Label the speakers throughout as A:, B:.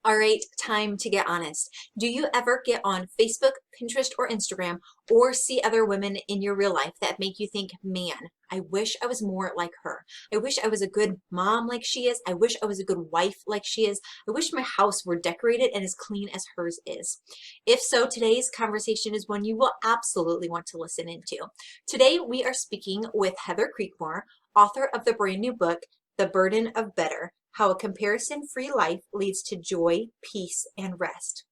A: All right, time to get honest. Do you ever get on Facebook, Pinterest, or Instagram or see other women in your real life that make you think, man, I wish I was more like her. I wish I was a good mom like she is. I wish I was a good wife like she is. I wish my house were decorated and as clean as hers is. If so, today's conversation is one you will absolutely want to listen into. Today, we are speaking with Heather Creekmore, author of the brand new book, The Burden of Better: How a Comparison-Free Life Leads to Joy, Peace, and Rest.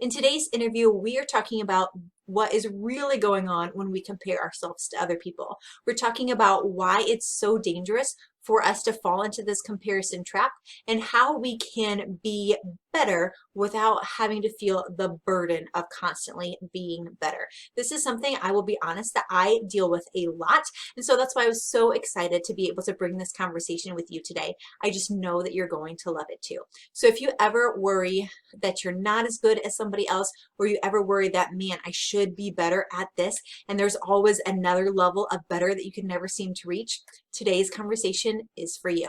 A: In today's interview, we are talking about what is really going on when we compare ourselves to other people. We're talking about why it's so dangerous for us to fall into this comparison trap and how we can be better without having to feel the burden of constantly being better. This is something, I will be honest, that I deal with a lot. And so that's why I was so excited to be able to bring this conversation with you today. I just know that you're going to love it too. So if you ever worry that you're not as good as somebody else, or you ever worry that, man, I should be better at this, and there's always another level of better that you can never seem to reach, today's conversation is for you.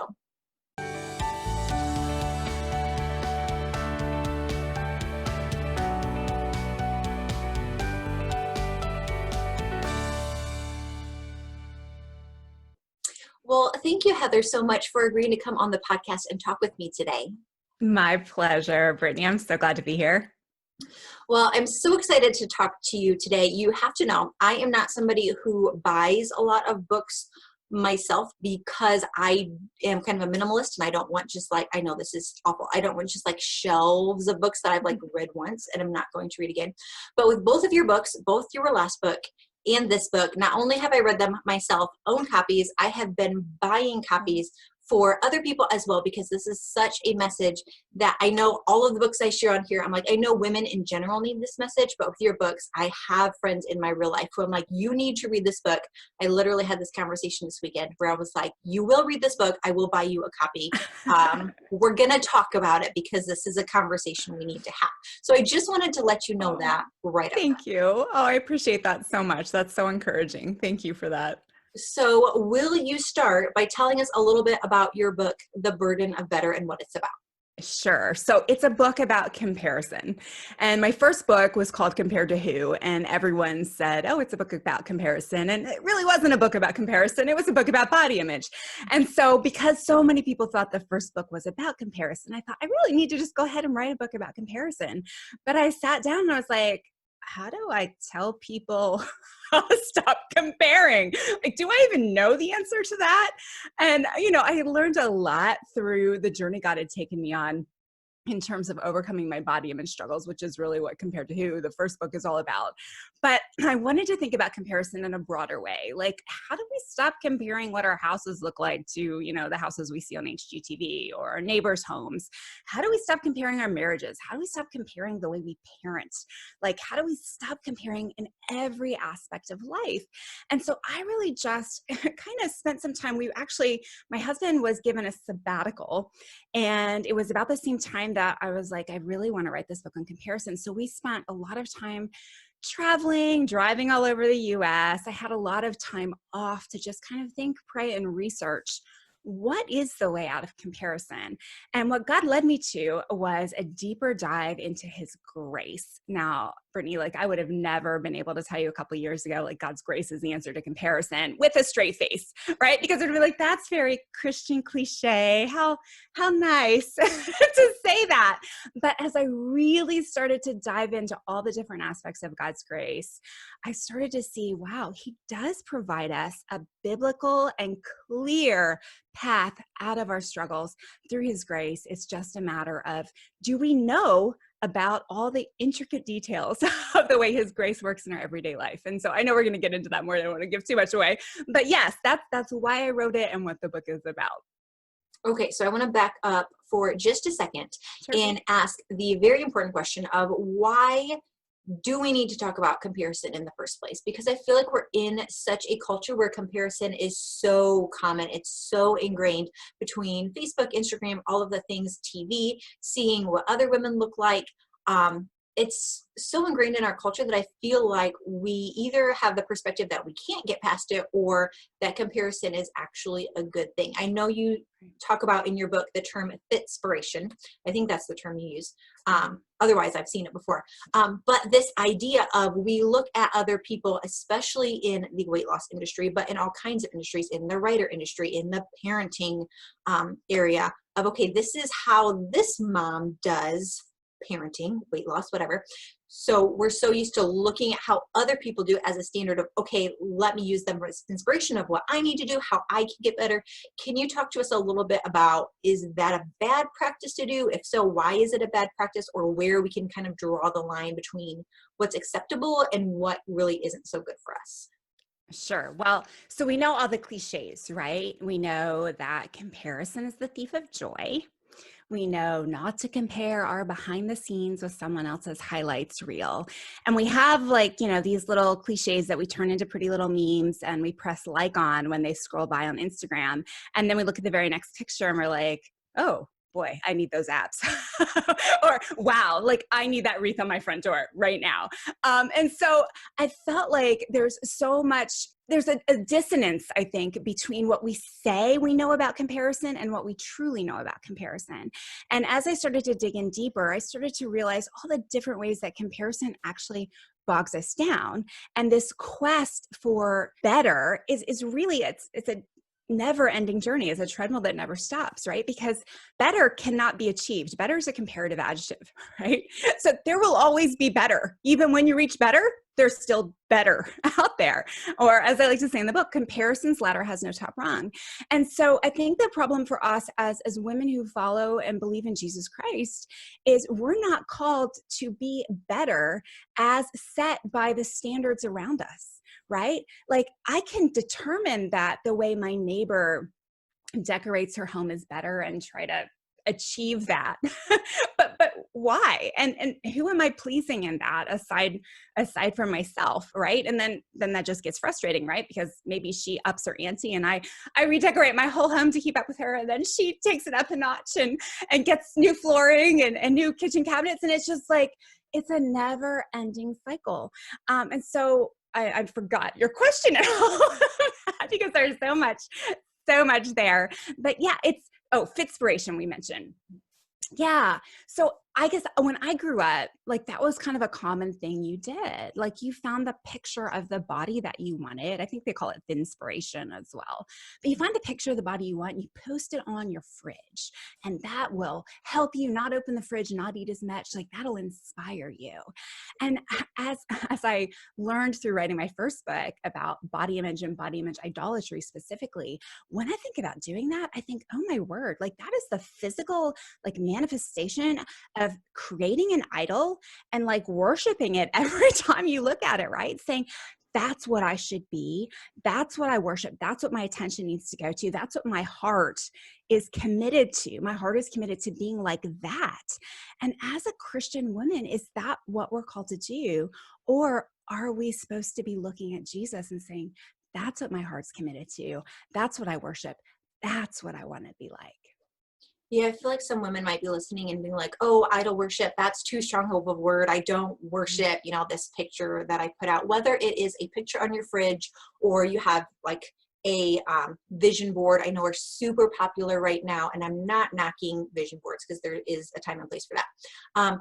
A: Well, thank you, Heather, so much for agreeing to come on the podcast and talk with me today.
B: My pleasure, Brittany. I'm so glad to be here.
A: Well, I'm so excited to talk to you today. You have to know, I am not somebody who buys a lot of books myself because I am kind of a minimalist and I don't want just like, I know this is awful, I don't want just like shelves of books that I've like read once and I'm not going to read again. But with both of your books, both your last book and this book, not only have I read them myself, own copies, I have been buying copies for other people as well, because this is such a message that I know all of the books I share on here, I'm like, I know women in general need this message, but with your books, I have friends in my real life who I'm like, you need to read this book. I literally had this conversation this weekend where I was like, you will read this book. I will buy you a copy. We're going to talk about it because this is a conversation we need to have. So I just wanted to let you know that right up front.
B: Thank you. Oh, I appreciate that so much. That's so encouraging. Thank you for that.
A: So will you start by telling us a little bit about your book, The Burden of Better, and what it's about?
B: Sure. So it's a book about comparison. And my first book was called Compared to Who? And everyone said, oh, it's a book about comparison. And it really wasn't a book about comparison. It was a book about body image. And so because so many people thought the first book was about comparison, I thought I really need to just go ahead and write a book about comparison. But I sat down and I was like, how do I tell people how to stop comparing? Like, do I even know the answer to that? And, I learned a lot through the journey God had taken me on in terms of overcoming my body image struggles, which is really what Compared to Who, the first book, is all about. But I wanted to think about comparison in a broader way. Like, how do we stop comparing what our houses look like to, the houses we see on HGTV or our neighbors' homes? How do we stop comparing our marriages? How do we stop comparing the way we parent? Like, how do we stop comparing in every aspect of life? And so I really just kind of spent some time. My husband was given a sabbatical, and it was about the same time that I was like, I really want to write this book on comparison. So we spent a lot of time traveling, driving all over the US. I had a lot of time off to just kind of think, pray, and research what is the way out of comparison. And what God led me to was a deeper dive into his grace. Now, Brittany, like, I would have never been able to tell you a couple of years ago, like, God's grace is the answer to comparison with a straight face, right? Because it would be like, that's very Christian cliche. How nice to say that. But as I really started to dive into all the different aspects of God's grace, I started to see, wow, he does provide us a biblical and clear path out of our struggles through his grace. It's just a matter of, do we know about all the intricate details of the way his grace works in our everyday life? And so I know we're going to get into that more. I don't want to give too much away, but yes, that's why I wrote it and what the book is about.
A: Okay, so I want to back up for just a second
B: Sure.
A: and ask the very important question of why do we need to talk about comparison in the first place? Because I feel like we're in such a culture where comparison is so common. It's so ingrained between Facebook, Instagram, all of the things, TV, seeing what other women look like. it's so ingrained in our culture that I feel like we either have the perspective that we can't get past it, or that comparison is actually a good thing. I know you talk about in your book the term fitspiration. I think that's the term you use. Otherwise, I've seen it before. But this idea of, we look at other people, especially in the weight loss industry, but in all kinds of industries, in the writer industry, in the parenting area, of, okay, this is how this mom does parenting, weight loss, whatever. So we're so used to looking at how other people do it as a standard of, okay, let me use them as inspiration of what I need to do, how I can get better. Can you talk to us a little bit about, is that a bad practice to do? If so, why is it a bad practice, or where we can kind of draw the line between what's acceptable and what really isn't so good for us?
B: Sure. Well, so we know all the cliches, right? We know that comparison is the thief of joy. We know not to compare our behind the scenes with someone else's highlights reel. And we have, like, these little cliches that we turn into pretty little memes and we press like on when they scroll by on Instagram. And then we look at the very next picture and we're like, oh boy, I need those apps. Or wow, like I need that wreath on my front door right now. And so I felt like there's a dissonance, I think, between what we say we know about comparison and what we truly know about comparison. And as I started to dig in deeper, I started to realize all the different ways that comparison actually bogs us down. And this quest for better is really, it's a never-ending journey, is a treadmill that never stops, right? Because better cannot be achieved. Better is a comparative adjective, right? So there will always be better. Even when you reach better, there's still better out there. Or as I like to say in the book, comparison's ladder has no top rung. And so I think the problem for us as women who follow and believe in Jesus Christ is we're not called to be better as set by the standards around us. Right? Like I can determine that the way my neighbor decorates her home is better and try to achieve that. but why? And who am I pleasing in that aside from myself, right? And then that just gets frustrating, right? Because maybe she ups her ante and I redecorate my whole home to keep up with her, and then she takes it up a notch and gets new flooring and new kitchen cabinets, and it's just like it's a never ending cycle. And so I forgot your question at all because there's so much there. But yeah, fitspiration we mentioned. Yeah. So I guess when I grew up, like that was kind of a common thing you did. Like you found the picture of the body that you wanted. I think they call it inspiration as well. But you find the picture of the body you want and you post it on your fridge. And that will help you not open the fridge, not eat as much. Like that'll inspire you. And as I learned through writing my first book about body image and body image idolatry specifically, when I think about doing that, I think, oh my word, like that is the physical like manifestation of creating an idol and like worshiping it every time you look at it, right? Saying, that's what I should be. That's what I worship. That's what my attention needs to go to. That's what my heart is committed to. My heart is committed to being like that. And as a Christian woman, is that what we're called to do? Or are we supposed to be looking at Jesus and saying, that's what my heart's committed to. That's what I worship. That's what I want to be like.
A: Yeah, I feel like some women might be listening and being like, oh, idol worship, that's too strong of a word. I don't worship, this picture that I put out, whether it is a picture on your fridge or you have like a vision board. I know are super popular right now, and I'm not knocking vision boards because there is a time and place for that.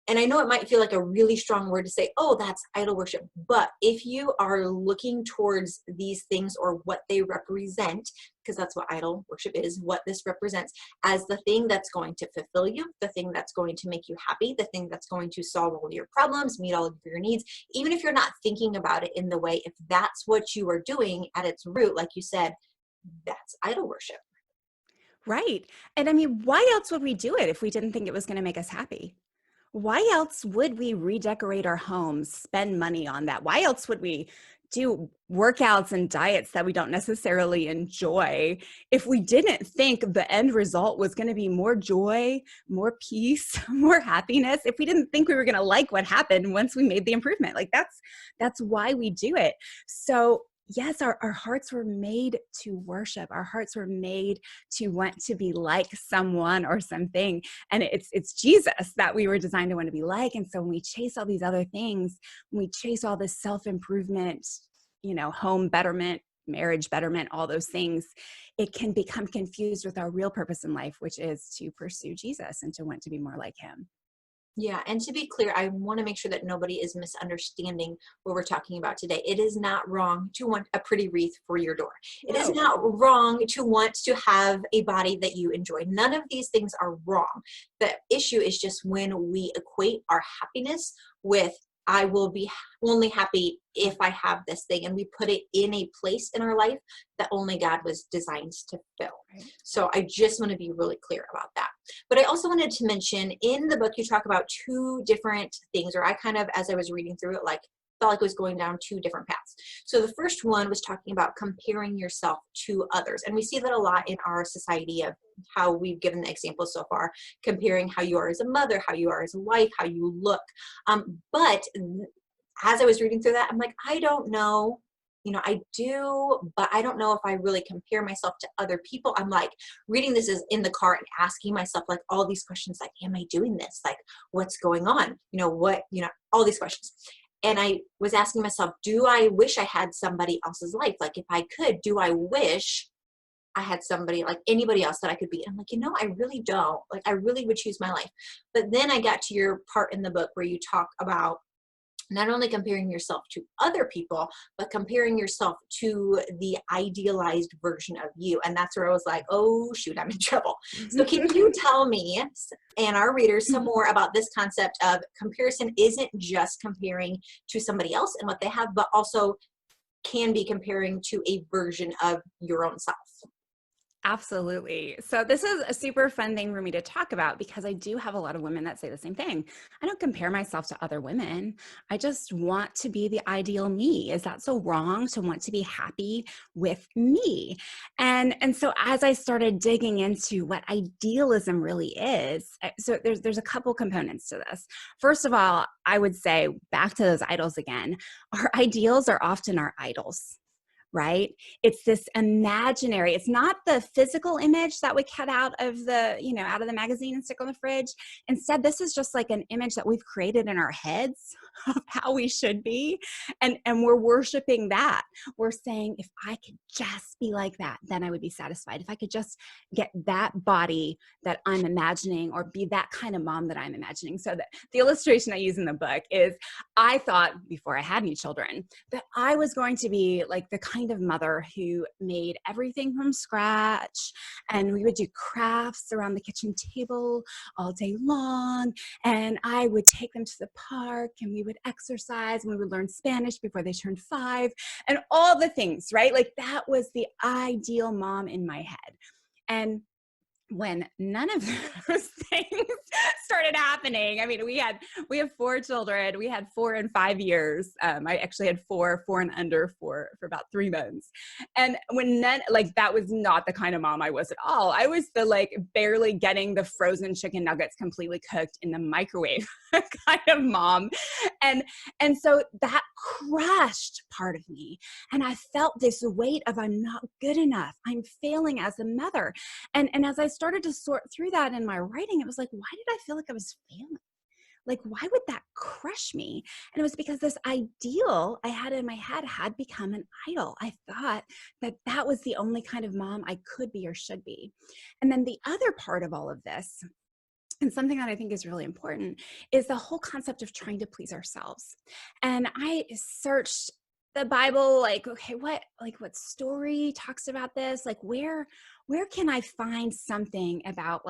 A: And I know it might feel like a really strong word to say, oh, that's idol worship. But if you are looking towards these things or what they represent, because that's what idol worship is, what this represents as the thing that's going to fulfill you, the thing that's going to make you happy, the thing that's going to solve all your problems, meet all of your needs, even if you're not thinking about it in the way, if that's what you are doing at its root, like you said, that's idol worship.
B: Right. And I mean, why else would we do it if we didn't think it was going to make us happy? Why else would we redecorate our homes, spend money on that? Why else would we do workouts and diets that we don't necessarily enjoy if we didn't think the end result was going to be more joy, more peace, more happiness, if we didn't think we were going to like what happened once we made the improvement? Like that's why we do it. So yes, our hearts were made to worship. Our hearts were made to want to be like someone or something. And it's Jesus that we were designed to want to be like. And so when we chase all these other things, when we chase all this self-improvement, home betterment, marriage betterment, all those things, it can become confused with our real purpose in life, which is to pursue Jesus and to want to be more like him.
A: Yeah, and to be clear, I want to make sure that nobody is misunderstanding what we're talking about today. It is not wrong to want a pretty wreath for your door. It is
B: No.
A: not wrong to want to have a body that you enjoy. None of these things are wrong. The issue is just when we equate our happiness with I will be only happy if I have this thing, and we put it in a place in our life that only God was designed to fill.
B: Right.
A: So I just want to be really clear about that. But I also wanted to mention in the book, you talk about two different things, or I kind of, as I was reading through it, like felt like it was going down two different paths. So the first one was talking about comparing yourself to others. And we see that a lot in our society of how we've given the examples so far, comparing how you are as a mother, how you are as a wife, how you look. But as I was reading through that, I'm like, I don't know. I do, but I don't know if I really compare myself to other people. I'm like reading this is in the car and asking myself like all these questions, like, am I doing this? Like, what's going on? All these questions. And I was asking myself, do I wish I had somebody else's life? Like, if I could, do I wish I had somebody like anybody else that I could be? And I'm like, I really don't. Like, I really would choose my life. But then I got to your part in the book where you talk about not only comparing yourself to other people, but comparing yourself to the idealized version of you. And that's where I was like, oh, shoot, I'm in trouble. So can you tell me and our readers some more about this concept of comparison isn't just comparing to somebody else and what they have, but also can be comparing to a version of your own self?
B: Absolutely. So this is a super fun thing for me to talk about because I do have a lot of women that say the same thing. I don't compare myself to other women. I just want to be the ideal me. Is that so wrong to want to be happy with me? And so as I started digging into what idealism really is, so there's a couple components to this. First of all, I would say back to those idols again. Our ideals are often our idols. Right? It's this imaginary, it's not the physical image that we cut out of out of the magazine and stick on the fridge. Instead, this is just like an image that we've created in our heads of how we should be. And we're worshiping that. We're saying, if I could just be like that, then I would be satisfied. If I could just get that body that I'm imagining or be that kind of mom that I'm imagining. So the illustration I use in the book is I thought before I had any children that I was going to be like the kind of mother who made everything from scratch, and we would do crafts around the kitchen table all day long, and I would take them to the park and we would exercise and we would learn Spanish before they turned 5 and all the things, right? Like that was the ideal mom in my head. And when none of those things started happening, I mean, we have 4 children. We had 4 in 5 years. I actually had 4 and under for about 3 months. And when that was not the kind of mom I was at all. I was the barely getting the frozen chicken nuggets completely cooked in the microwave kind of mom. And so that crushed part of me. And I felt this weight of I'm not good enough. I'm failing as a mother. And as I started to sort through that in my writing, it was like, why did I feel like I was failing? Like, why would that crush me? And it was because this ideal I had in my head had become an idol. I thought that was the only kind of mom I could be or should be. And then the other part of all of this, and something that I think is really important, is the whole concept of trying to please ourselves. And I searched the Bible, okay, what story talks about this? Like, where can I find something about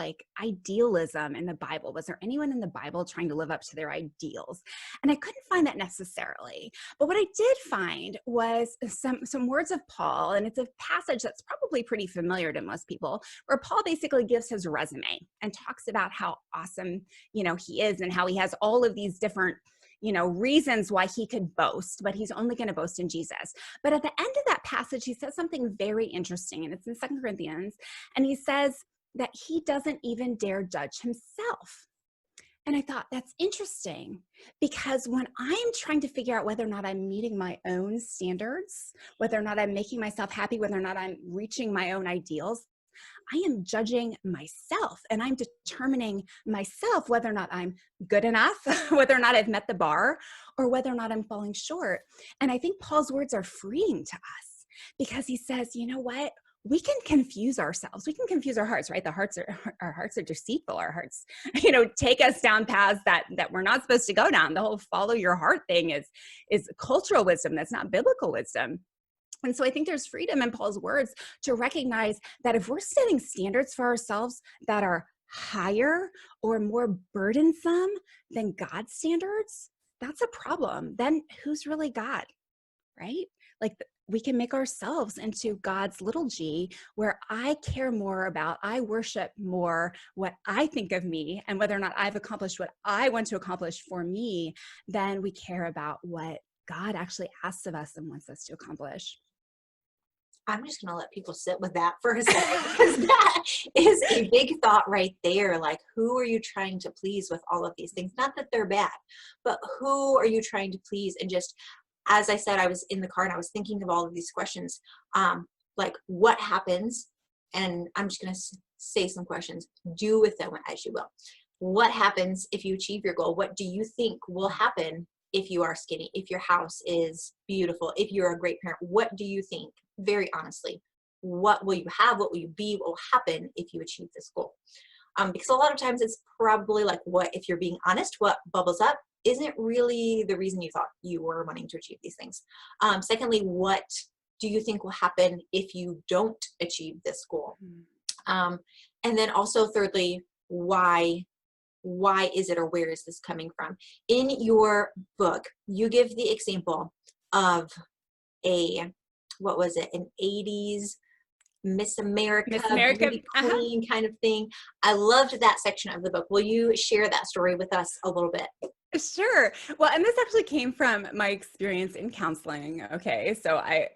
B: idealism in the Bible? Was there anyone in the Bible trying to live up to their ideals? And I couldn't find that necessarily. But what I did find was some words of Paul, and it's a passage that's probably pretty familiar to most people, where Paul basically gives his resume and talks about how awesome, he is and how he has all of these different reasons why he could boast, but he's only going to boast in Jesus. But at the end of that passage, he says something very interesting, and it's in 2 Corinthians, and he says that he doesn't even dare judge himself. And I thought, that's interesting, because when I'm trying to figure out whether or not I'm meeting my own standards, whether or not I'm making myself happy, whether or not I'm reaching my own ideals, I am judging myself, and I'm determining myself whether or not I'm good enough, whether or not I've met the bar, or whether or not I'm falling short. And I think Paul's words are freeing to us, because he says, you know what? We can confuse ourselves. We can confuse our hearts, right? Our hearts are deceitful. Our hearts, take us down paths that we're not supposed to go down. The whole follow your heart thing is cultural wisdom. That's not biblical wisdom. And so I think there's freedom in Paul's words to recognize that if we're setting standards for ourselves that are higher or more burdensome than God's standards, that's a problem. Then who's really God, right? Like we can make ourselves into God's little g, where I care more about, I worship more what I think of me and whether or not I've accomplished what I want to accomplish for me, than we care about what God actually asks of us and wants us to accomplish.
A: I'm just going to let people sit with that for a second, because that is a big thought right there. Like, who are you trying to please with all of these things? Not that they're bad, but who are you trying to please? And just, as I said, I was in the car and I was thinking of all of these questions, like what happens, and I'm just going to say some questions, do with them as you will. What happens if you achieve your goal? What do you think will happen if you are skinny, if your house is beautiful, if you're a great parent? What do you think? Very honestly, what will you have? What will you be? What will happen if you achieve this goal? Because a lot of times it's probably like, what, if you're being honest, what bubbles up isn't really the reason you thought you were wanting to achieve these things. Secondly, what do you think will happen if you don't achieve this goal? And then also thirdly, why is it, or where is this coming from? In your book, you give the example of what was it, an 80s Miss America beauty queen kind of thing. I loved that section of the book. Will you share that story with us a little bit?
B: Sure. Well, and this actually came from my experience in counseling. Okay. So I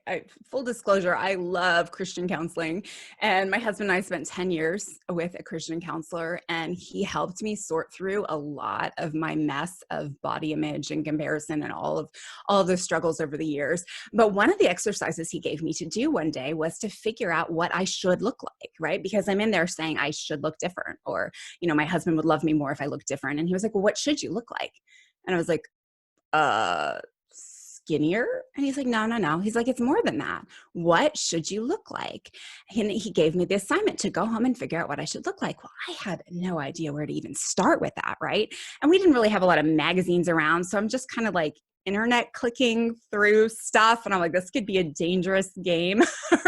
B: full disclosure, I love Christian counseling, and my husband and I spent 10 years with a Christian counselor, and he helped me sort through a lot of my mess of body image and comparison and all of those struggles over the years. But one of the exercises he gave me to do one day was to figure out what I should look like, right? Because I'm in there saying I should look different, or, my husband would love me more if I looked different. And he was like, well, what should you look like? And I was like, skinnier? And he's like, no. He's like, it's more than that. What should you look like? And he gave me the assignment to go home and figure out what I should look like. Well, I had no idea where to even start with that, right? And we didn't really have a lot of magazines around. So I'm just kind of like internet clicking through stuff. And I'm like, this could be a dangerous game,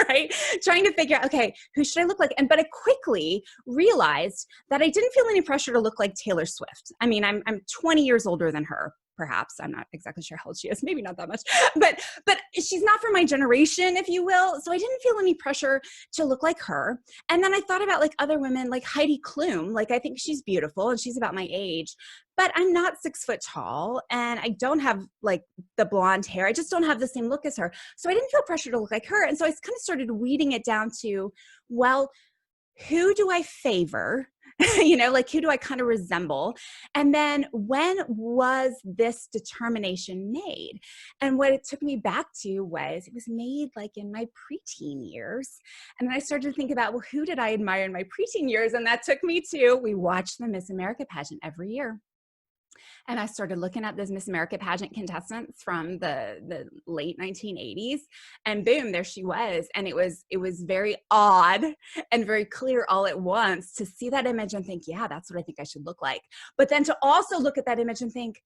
B: right? Trying to figure out, okay, who should I look like? But I quickly realized that I didn't feel any pressure to look like Taylor Swift. I mean, I'm 20 years older than her. Perhaps. I'm not exactly sure how old she is. Maybe not that much, but she's not from my generation, if you will. So I didn't feel any pressure to look like her. And then I thought about like other women, like Heidi Klum. Like, I think she's beautiful and she's about my age, but I'm not 6 foot tall and I don't have like the blonde hair. I just don't have the same look as her. So I didn't feel pressure to look like her. And so I kind of started weeding it down to, well, who do I favor? Like who do I kind of resemble? And then when was this determination made? And what it took me back to was it was made like in my preteen years. And then I started to think about, well, who did I admire in my preteen years? And that took me to, we watched the Miss America pageant every year. And I started looking at those Miss America pageant contestants from the late 1980s, and boom, there she was. And it was very odd and very clear all at once to see that image and think, yeah, that's what I think I should look like. But then to also look at that image and think,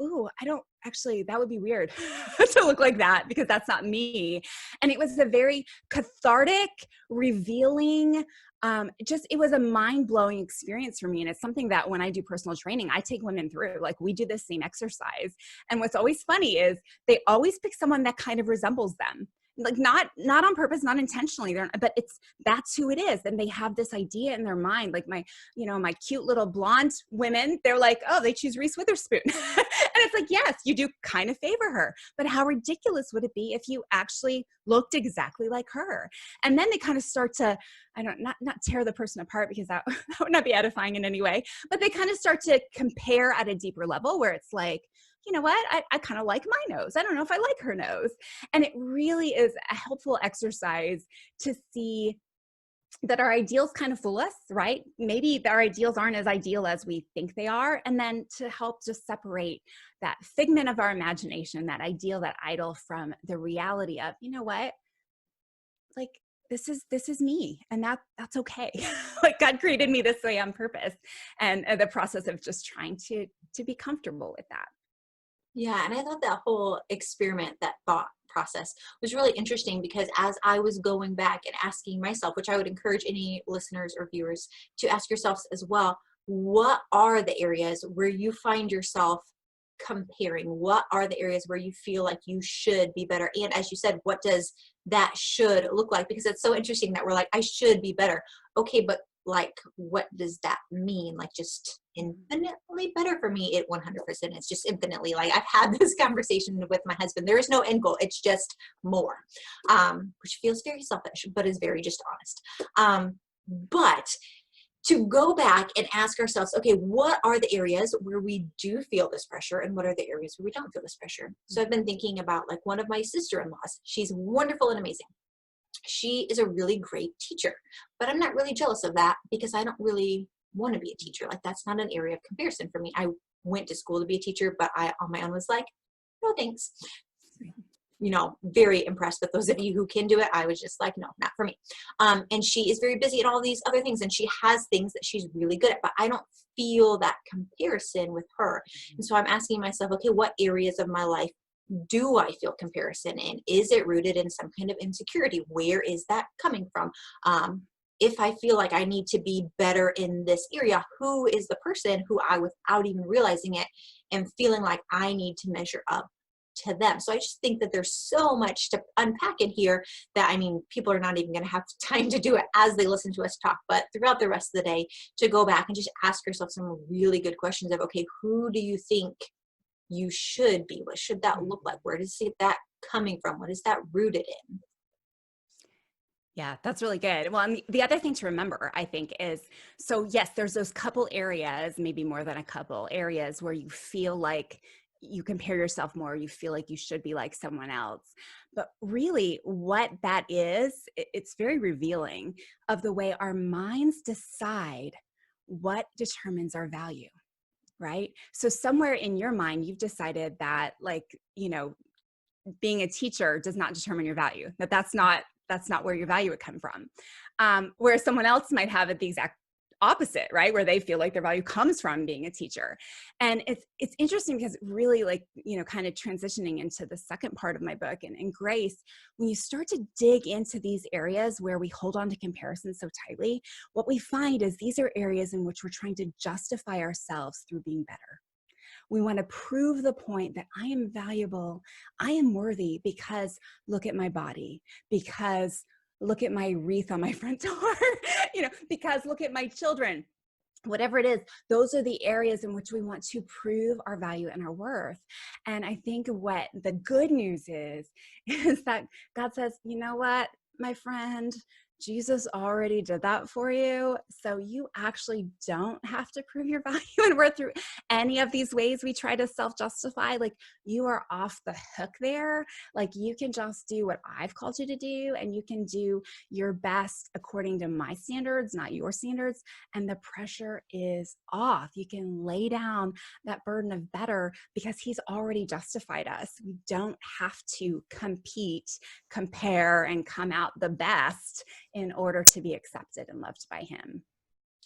B: ooh, I don't actually, that would be weird to look like that because that's not me. And it was a very cathartic, revealing, it was a mind-blowing experience for me. And it's something that when I do personal training, I take women through. Like, we do the same exercise. And what's always funny is they always pick someone that kind of resembles them. like not on purpose, not intentionally, but that's who it is. And they have this idea in their mind, like my cute little blonde women, they're like, oh, they choose Reese Witherspoon. And it's like, yes, you do kind of favor her, but how ridiculous would it be if you actually looked exactly like her? And then they kind of start to, not tear the person apart, because that would not be edifying in any way, but they kind of start to compare at a deeper level where it's like, you know what, I kind of like my nose. I don't know if I like her nose. And it really is a helpful exercise to see that our ideals kind of fool us, right? Maybe our ideals aren't as ideal as we think they are. And then to help just separate that figment of our imagination, that ideal, that idol, from the reality of, you know what, like, this is me, and that's okay. Like, God created me this way on purpose. And the process of just trying to be comfortable with that.
A: Yeah, and I thought that whole experiment, that thought process was really interesting, because as I was going back and asking myself, which I would encourage any listeners or viewers to ask yourselves as well, what are the areas where you find yourself comparing? What are the areas where you feel like you should be better? And as you said, what does that should look like? Because it's so interesting that we're like, I should be better. Okay, but like, what does that mean? Like, just infinitely better? For me, it 100%, it's just infinitely. Like, I've had this conversation with my husband. There is no end goal. It's just more, which feels very selfish, but is very just honest. But to go back and ask ourselves, okay, what are the areas where we do feel this pressure, and what are the areas where we don't feel this pressure? So I've been thinking about, like, one of my sister-in-laws. She's wonderful and amazing. She is a really great teacher, but I'm not really jealous of that, because I don't really want to be a teacher. Like, that's not an area of comparison for me. I went to school to be a teacher, but I on my own was like, no thanks. Very impressed with those of you who can do it. I was just like, no, not for me. And she is very busy at all these other things, and she has things that she's really good at, but I don't feel that comparison with her. And so I'm asking myself, okay, what areas of my life do I feel comparison in? Is it rooted in some kind of insecurity? Where is that coming from? If I feel like I need to be better in this area, who is the person who I, without even realizing it, am feeling like I need to measure up to them? So I just think that there's so much to unpack in here that, I mean, people are not even going to have time to do it as they listen to us talk, but throughout the rest of the day, to go back and just ask yourself some really good questions of, okay, who do you think you should be? What should that look like? Where does that coming from? What is that rooted in?
B: Yeah, that's really good. Well, and the other thing to remember, I think, is, so yes, there's those couple areas, maybe more than a couple areas, where you feel like you compare yourself more, you feel like you should be like someone else. But really what that is, it's very revealing of the way our minds decide what determines our value, right? So somewhere in your mind, you've decided that, like, being a teacher does not determine your value, that's not where your value would come from. Whereas someone else might have it the exact opposite, right? Where they feel like their value comes from being a teacher. And it's interesting, because really, like, kind of transitioning into the second part of my book and Grace, when you start to dig into these areas where we hold on to comparison so tightly, what we find is these are areas in which we're trying to justify ourselves through being better. We want to prove the point that I am valuable, I am worthy, because look at my body, because look at my wreath on my front door, because look at my children. Whatever it is, those are the areas in which we want to prove our value and our worth. And I think what the good news is that God says, you know what, my friend, Jesus already did that for you. So you actually don't have to prove your value and worth through any of these ways we try to self-justify. Like, you are off the hook there. Like, you can just do what I've called you to do, and you can do your best according to my standards, not your standards. And the pressure is off. You can lay down that burden of better, because he's already justified us. We don't have to compete, compare, and come out the best in order to be accepted and loved by him.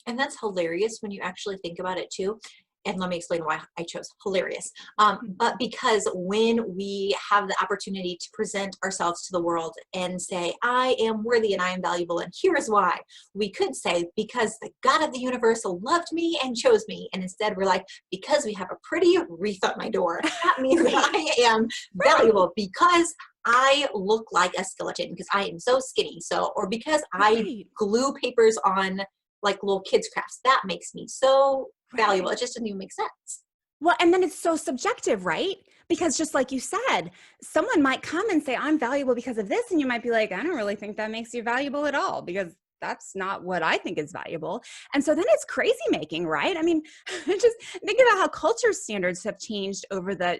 A: And that's hilarious when you actually think about it too. And let me explain why I chose hilarious. But because when we have the opportunity to present ourselves to the world and say, I am worthy and I am valuable, and here is why, we could say, because the God of the universe loved me and chose me. And instead we're like, because we have a pretty wreath on my door, that means that I am valuable, because I look like a skeleton because I am so skinny. So, or because I
B: Right.
A: glue papers on like little kids crafts, that makes me so valuable.
B: Right.
A: It just doesn't even make sense.
B: Well, and then it's so subjective, right? Because just like you said, someone might come and say, I'm valuable because of this. And you might be like, I don't really think that makes you valuable at all because that's not what I think is valuable. And so then it's crazy making, right? I mean, just think about how culture standards have changed over the,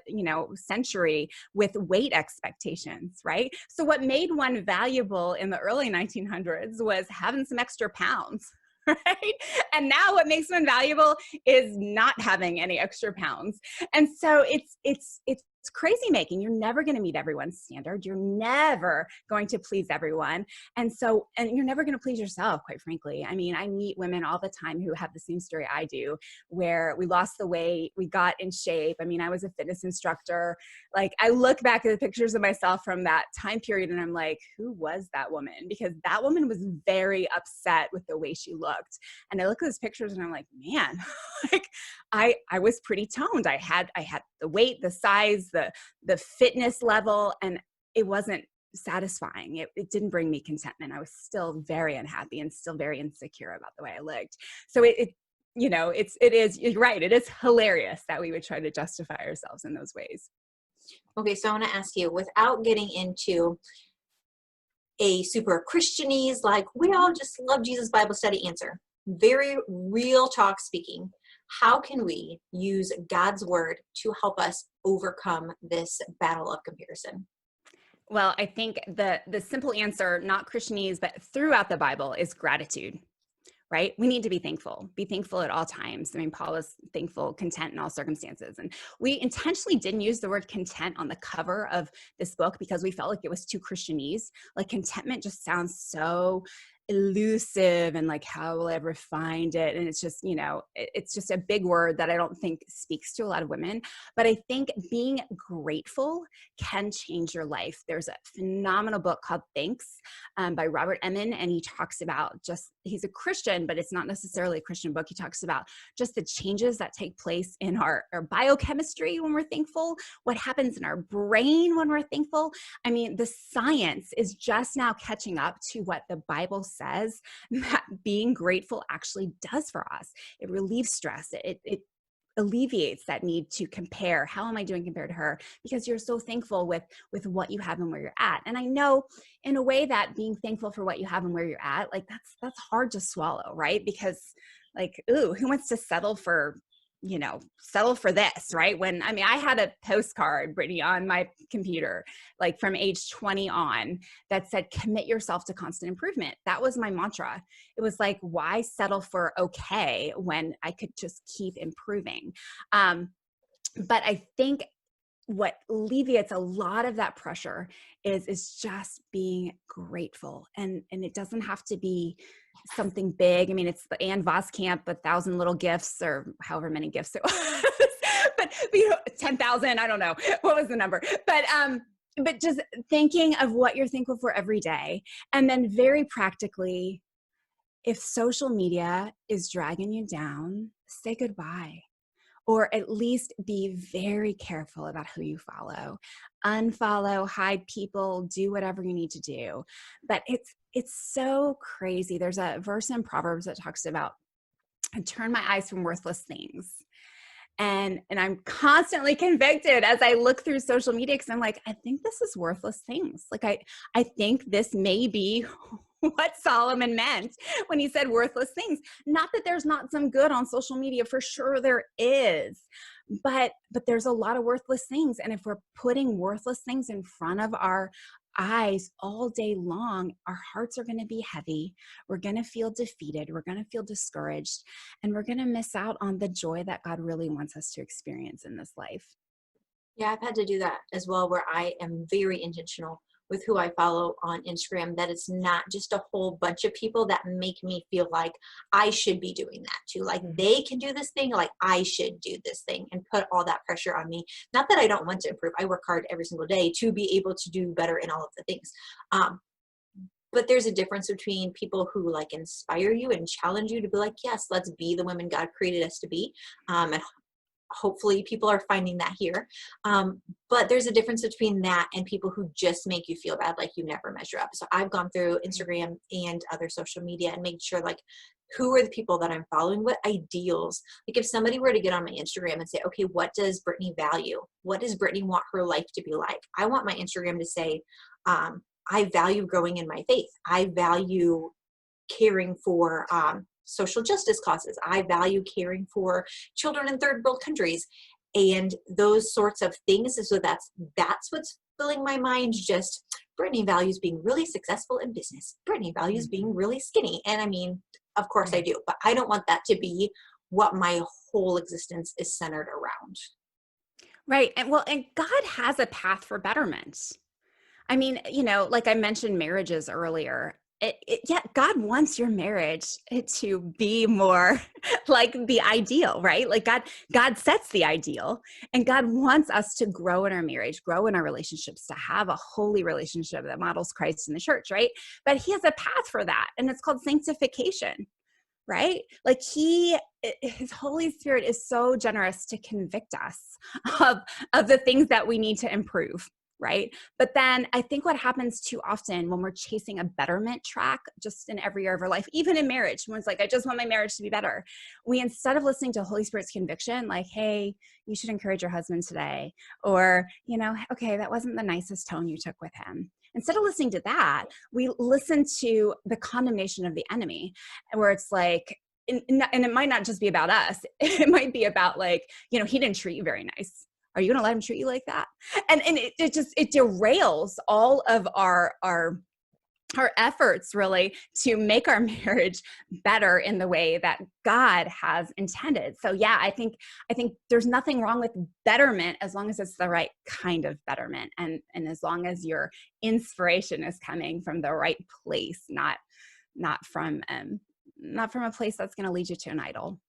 B: century with weight expectations, right? So what made one valuable in the early 1900s was having some extra pounds. Right. And now what makes one valuable is not having any extra pounds. And so it's crazy making. You're never going to meet everyone's standard. You're never going to please everyone. And you're never going to please yourself, quite frankly. I mean, I meet women all the time who have the same story I do, where we lost the weight, we got in shape. I mean, I was a fitness instructor. Like, I look back at the pictures of myself from that time period and I'm like, who was that woman? Because that woman was very upset with the way she looked. And I look at those pictures and I'm like, man, like I was pretty toned. I had the weight, the size, the fitness level, and it wasn't satisfying. It didn't bring me contentment. I was still very unhappy and still very insecure about the way I looked. So you're right. It is hilarious that we would try to justify ourselves in those ways.
A: Okay, so I want to ask you, without getting into a super Christianese, like we all just love Jesus Bible study answer, very real talk speaking, how can we use God's word to help us overcome this battle of comparison?
B: Well, I think the simple answer, not Christianese, but throughout the Bible, is gratitude. Right? We need to be thankful. Be thankful at all times. I mean, Paul was thankful, content in all circumstances. And we intentionally didn't use the word content on the cover of this book because we felt like it was too Christianese. Like, contentment just sounds so elusive and like, how will I ever find it? And it's just, it's just a big word that I don't think speaks to a lot of women. But I think being grateful can change your life. There's a phenomenal book called Thanks by Robert Emmon, and he talks about he's a Christian, but it's not necessarily a Christian book. He talks about just the changes that take place in our biochemistry when we're thankful, what happens in our brain when we're thankful. I mean, the science is just now catching up to what the Bible says that being grateful actually does for us. It relieves stress. It alleviates that need to compare. How am I doing compared to her? Because you're so thankful with what you have and where you're at. And I know in a way that being thankful for what you have and where you're at, like that's hard to swallow, right? Because like, ooh, who wants to settle for this, right? When, I mean, I had a postcard, Brittany, on my computer, like from age 20 on, that said, commit yourself to constant improvement. That was my mantra. It was like, why settle for okay when I could just keep improving? But I think what alleviates a lot of that pressure is just being grateful. And it doesn't have to be something big. I mean, it's the Ann Voskamp, 1,000 little gifts, or however many gifts it was, but 10,000, I don't know. What was the number? But just thinking of what you're thankful for every day. And then very practically, if social media is dragging you down, say goodbye. Or at least be very careful about who you follow. Unfollow, hide people, do whatever you need to do. But it's so crazy. There's a verse in Proverbs that talks about, I turn my eyes from worthless things. And I'm constantly convicted as I look through social media, because I'm like, I think this is worthless things. Like I think this may be what Solomon meant when he said worthless things. Not that there's not some good on social media, for sure there is, but there's a lot of worthless things. And if we're putting worthless things in front of our eyes all day long, our hearts are going to be heavy. We're going to feel defeated. We're going to feel discouraged, and we're going to miss out on the joy that God really wants us to experience in this life.
A: Yeah, I've had to do that as well, where I am very intentional with who I follow on Instagram, that it's not just a whole bunch of people that make me feel like I should be doing that too. Like they can do this thing, like I should do this thing, and put all that pressure on me. Not that I don't want to improve. I work hard every single day to be able to do better in all of the things. But there's a difference between people who like inspire you and challenge you to be like, yes, let's be the women God created us to be. And hopefully people are finding that here. But there's a difference between that and people who just make you feel bad, like you never measure up. So I've gone through Instagram and other social media and made sure, like, who are the people that I'm following? What ideals? Like, if somebody were to get on my Instagram and say, okay, what does Brittany value? What does Brittany want her life to be like? I want my Instagram to say, I value growing in my faith. I value caring for social justice causes. I value caring for children in third world countries and those sorts of things. So that's what's filling my mind. Just Brittany values being really successful in business. Brittany values being really skinny. And I mean, of course I do, but I don't want that to be what my whole existence is centered around.
B: Right. And God has a path for betterment. I mean, like I mentioned marriages earlier. Yeah, God wants your marriage to be more like the ideal, right? Like God sets the ideal, and God wants us to grow in our marriage, grow in our relationships, to have a holy relationship that models Christ in the church, right? But He has a path for that, and it's called sanctification, right? Like His Holy Spirit is so generous to convict us of the things that we need to improve. Right. But then I think what happens too often when we're chasing a betterment track, just in every area of our life, even in marriage, when it's like, I just want my marriage to be better. We, instead of listening to Holy Spirit's conviction, like, hey, you should encourage your husband today, or, okay, that wasn't the nicest tone you took with him. Instead of listening to that, we listen to the condemnation of the enemy, where it's like, and it might not just be about us. It might be about, like, he didn't treat you very nice. Are you going to let him treat you like that? And it derails all of our efforts, really, to make our marriage better in the way that God has intended. So yeah, I think there's nothing wrong with betterment as long as it's the right kind of betterment, and as long as your inspiration is coming from the right place, not from a place that's going to lead you to an idol.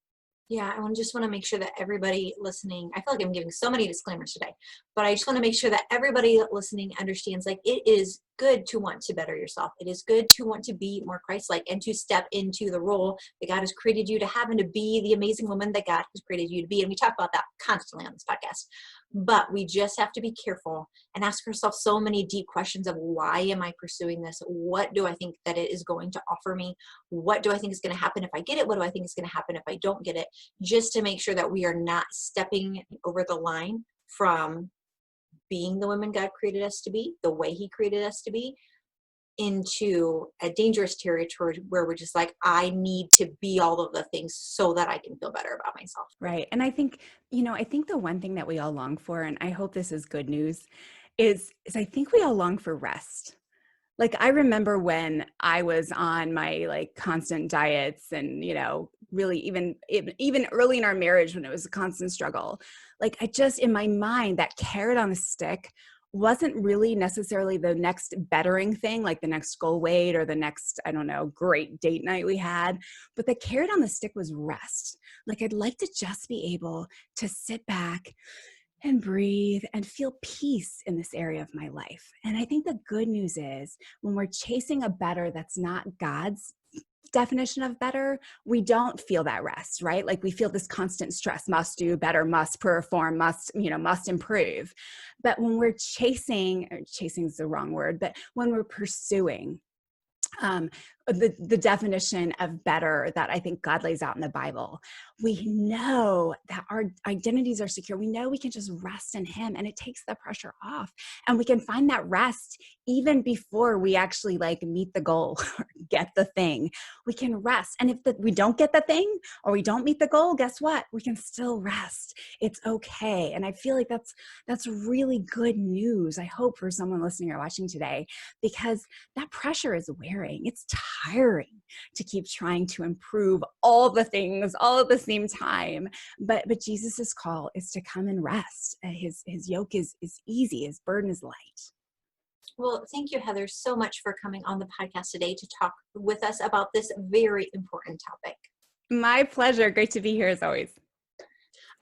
A: Yeah, I just want to make sure that everybody listening, I feel like I'm giving so many disclaimers today, but I just want to make sure that everybody listening understands, like, it is good to want to better yourself. It is good to want to be more Christ-like and to step into the role that God has created you to have, and to be the amazing woman that God has created you to be. And we talk about that constantly on this podcast. But we just have to be careful and ask ourselves so many deep questions of, why am I pursuing this? What do I think that it is going to offer me? What do I think is going to happen if I get it? What do I think is going to happen if I don't get it? Just to make sure that we are not stepping over the line from being the women God created us to be, the way He created us to be, into a dangerous territory where we're just like, I need to be all of the things so that I can feel better about myself.
B: Right. And I think, the one thing that we all long for, and I hope this is good news, is I think we all long for rest. Like, I remember when I was on my, like, constant diets, and, really even early in our marriage, when it was a constant struggle, like, I just, in my mind, that carrot on the stick wasn't really necessarily the next bettering thing, like the next goal weight or the next, I don't know, great date night we had. But the carrot on the stick was rest. Like, I'd like to just be able to sit back and breathe and feel peace in this area of my life. And I think the good news is, when we're chasing a better that's not God's definition of better, we don't feel that rest, right? Like, we feel this constant stress, must do better, must perform, must improve. But when we're chasing is the wrong word, but when we're pursuing the definition of better that I think God lays out in the Bible, we know that our identities are secure. We know we can just rest in Him, and it takes the pressure off. And we can find that rest even before we actually, like, meet the goal or get the thing. We can rest. And if we don't get the thing, or we don't meet the goal, guess what? We can still rest. It's okay. And I feel like that's really good news, I hope, for someone listening or watching today, because that pressure is wearing. It's tiring to keep trying to improve all the things all at the same time. But Jesus's call is to come and rest. His yoke is easy. His burden is light.
A: Well, thank you, Heather, so much for coming on the podcast today to talk with us about this very important topic.
B: My pleasure. Great to be here as always.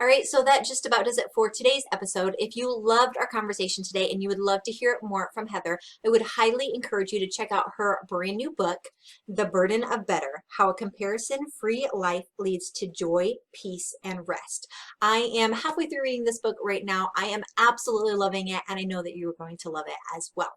A: All right, so that just about does it for today's episode. If you loved our conversation today and you would love to hear more from Heather, I would highly encourage you to check out her brand new book, The Burden of Better: How a Comparison-Free Life Leads to Joy, Peace, and Rest. I am halfway through reading this book right now. I am absolutely loving it, and I know that you are going to love it as well.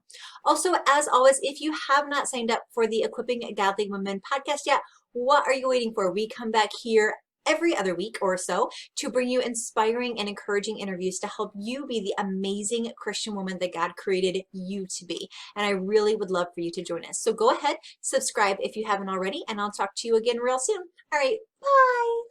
A: Also, as always, if you have not signed up for the Equipping Godly Women podcast yet, what are you waiting for? We come back here every other week or so to bring you inspiring and encouraging interviews to help you be the amazing Christian woman that God created you to be. And I really would love for you to join us. So go ahead, subscribe if you haven't already, and I'll talk to you again real soon. All right, bye.